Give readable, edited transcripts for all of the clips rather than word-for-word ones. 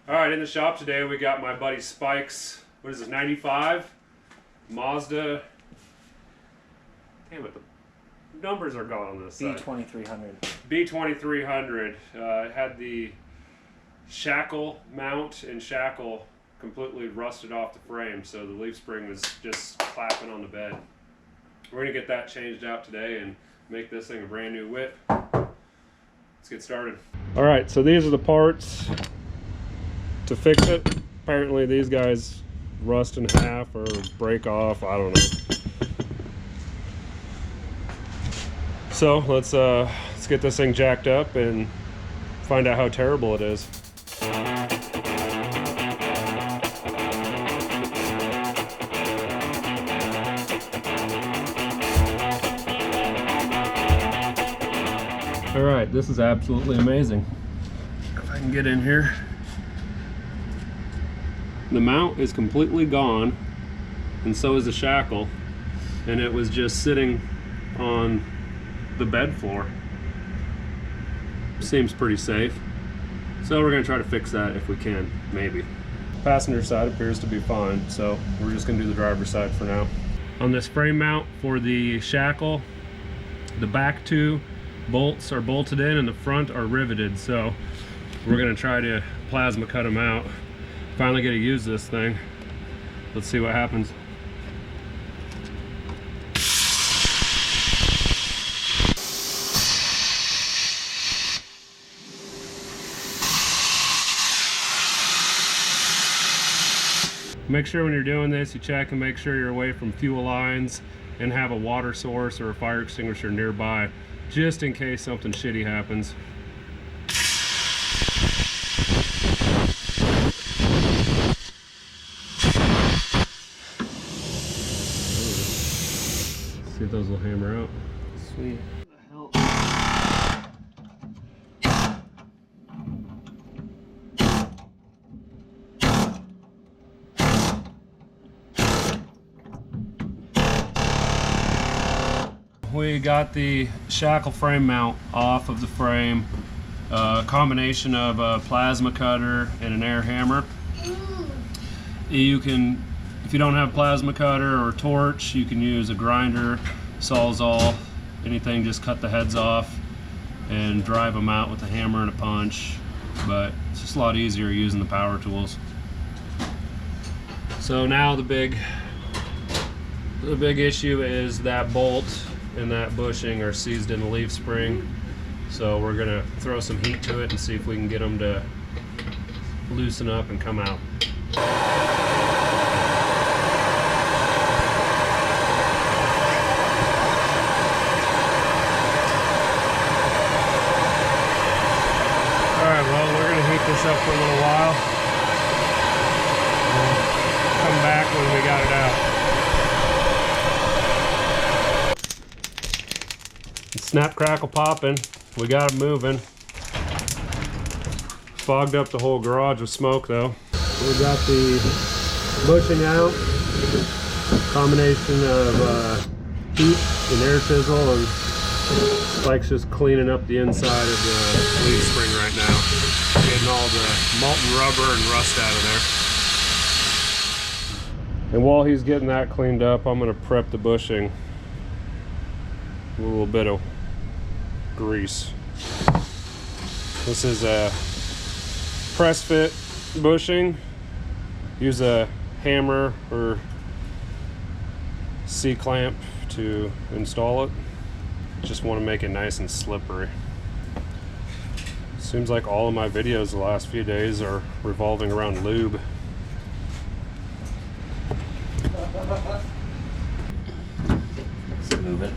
Alright, in the shop today we got my buddy Spike's, what is this, 95? Mazda. Damn it, the numbers are gone on this side. B2300. B2300. It had the Shackle mount, and Shackle completely rusted off the frame, so the leaf spring was just clapping on the bed. We're going to get that changed out today and make this thing a brand new whip. Let's get started. Alright, so these are the parts to fix it. Apparently these guys rust in half or break off, I don't know. So let's get this thing jacked up and find out how terrible it is. Alright, this is absolutely amazing. If I can get in here. The mount is completely gone, and so is the shackle, and it was just sitting on the bed floor. Seems pretty safe. So we're going to try to fix that if we can, maybe. Passenger side appears to be fine, so we're just going to do the driver's side for now. On this frame mount for the shackle, the back two bolts are bolted in and the front are riveted, so we're going to try to plasma cut them out. Finally get to use this thing. Let's see what happens. Make sure when you're doing this, you check and make sure you're away from fuel lines and have a water source or a fire extinguisher nearby, just in case something shitty happens. See if those will hammer out. Sweet. What the hell? We got the shackle frame mount off of the frame. A combination of a plasma cutter and an air hammer. You can, if you don't have plasma cutter or torch, you can use a grinder, sawzall, anything, just cut the heads off and drive them out with a hammer and a punch. But it's just a lot easier using the power tools. So now the big issue is that bolt and that bushing are seized in the leaf spring. So we're gonna throw some heat to it and see if we can get them to loosen up and come out. Alright, well, we're gonna heat this up for a little while. We'll come back when we got it out. Snap, crackle, popping. We got it moving. Fogged up the whole garage with smoke though. We got the bushing out. Combination of heat and air chisel, and Spike's just cleaning up the inside of the leaf spring right now. Getting all the molten rubber and rust out of there. And while he's getting that cleaned up, I'm gonna prep the bushing with a little bit of grease. This is a press fit bushing. Use a hammer or C-clamp to install it. Just want to make it nice and slippery. Seems like all of my videos the last few days are revolving around lube. Is it moving?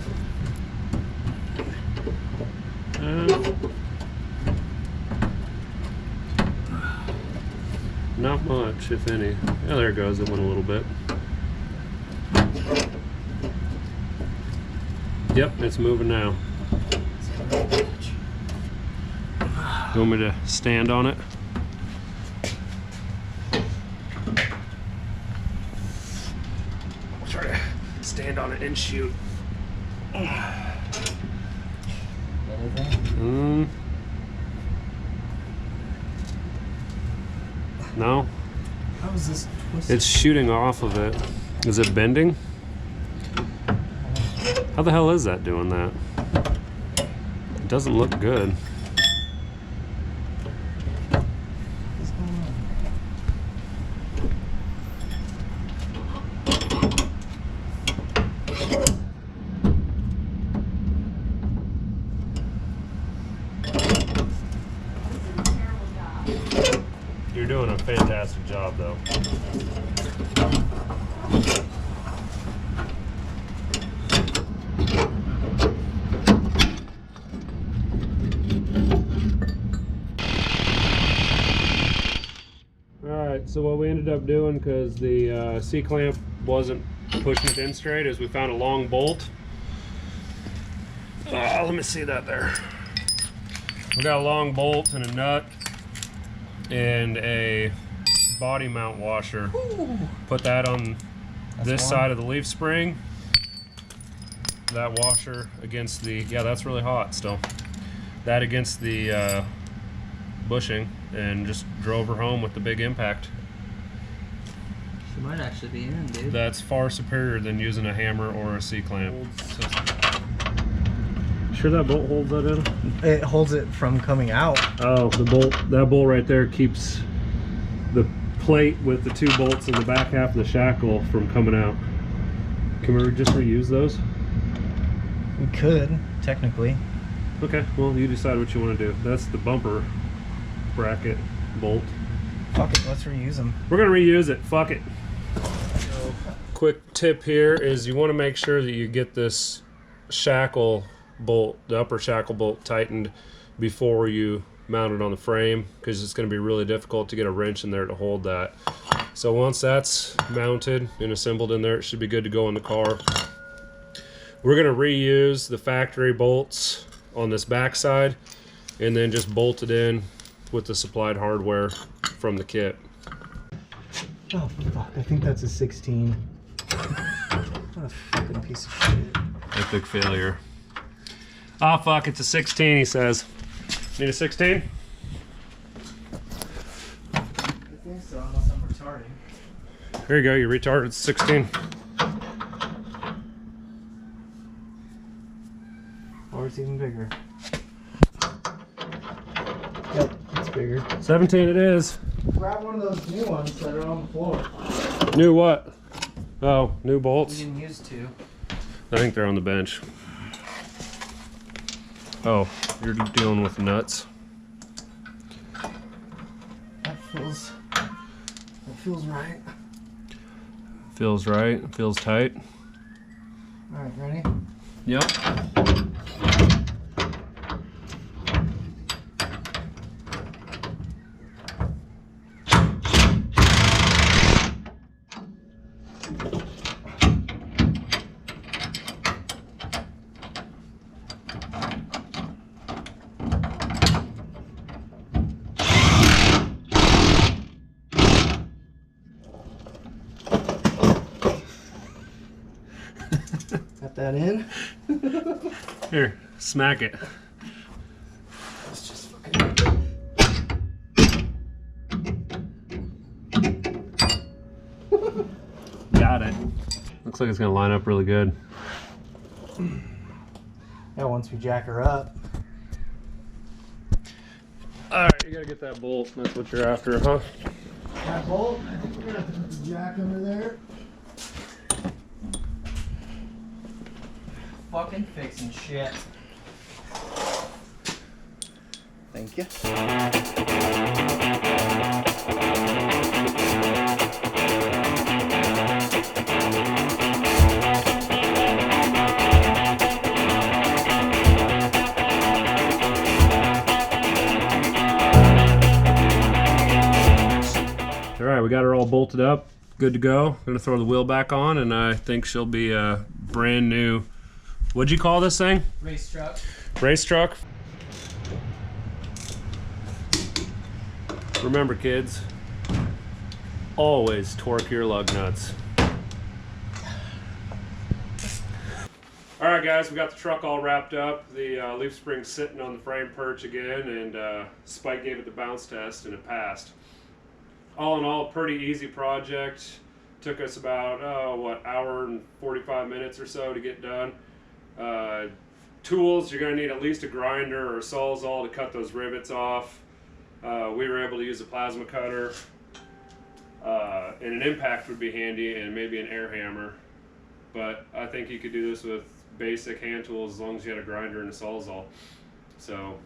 Not much, if any. Yeah, there it goes. It went a little bit. Yep, it's moving now. You want me to stand on it? I'll try to stand on it and shoot. No? How is this twisted? It's shooting off of it. Is it bending? How the hell is that doing that? It doesn't look good. What's going on? You're doing a fantastic job, though. Alright, so what we ended up doing, because the C-clamp wasn't pushing it in straight, is we found a long bolt. Let me see that there. We got a long bolt and a nut and a body mount washer. Ooh. Put that on this warm. side of the leaf spring. That washer against the, yeah, that's really hot still. That against the bushing, and just drove her home with the big impact. She might actually be in, dude. That's far superior than using a hammer or a C-clamp. Sure that bolt holds that in? It holds it from coming out. Oh, the bolt, that bolt right there keeps the plate with the two bolts in the back half of the shackle from coming out. Can we just reuse those? We could, technically. Okay, well, you decide what you want to do. That's the bumper bracket bolt. Fuck it, let's reuse them. We're gonna reuse it, fuck it. Quick tip here is you want to make sure that you get this shackle bolt, the upper shackle bolt, tightened before you mount it on the frame, because it's going to be really difficult to get a wrench in there to hold that. So once that's mounted and assembled in there, it should be good to go in the car. We're going to reuse the factory bolts on this back side and then just bolt it in with the supplied hardware from the kit. Oh fuck, I think that's a 16. What a fucking piece of shit. Epic failure. Oh fuck, it's a 16, he says. Need a 16? I think so, unless I'm retarding. Here you go, you retarded. It's 16. Or it's even bigger. Yep, it's bigger. 17 it is. Grab one of those new ones that are on the floor. New what? Oh, new We bolts. didn't use to. I think they're on the bench. Oh, you're dealing with nuts. That feels right. Feels right, feels tight. Alright, ready? Yep. Got that in? Here, smack it. Let's just fucking... Got it. Looks like it's gonna line up really good. Yeah, once we jack her up. Alright, you gotta get that bolt. That's what you're after, huh? That bolt, I think we're gonna have to put the jack under there. Fucking fixing shit. Thank you. Alright, we got her all bolted up. Good to go. Gonna throw the wheel back on, and I think she'll be a brand new. What'd you call this thing? Race truck. Race truck. Remember, kids, always torque your lug nuts. All right, guys, we got the truck all wrapped up. The leaf spring's sitting on the frame perch again, and Spike gave it the bounce test, and it passed. all in all, pretty easy project. Took us about, hour and 45 minutes or so to get done. Tools, you're going to need at least a grinder or a sawzall to cut those rivets off. We were able to use a plasma cutter. And an impact would be handy, and maybe an air hammer. But I think you could do this with basic hand tools as long as you had a grinder and a sawzall. So,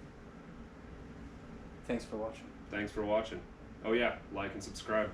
Thanks for watching. thanks for watching. Oh yeah, like and subscribe.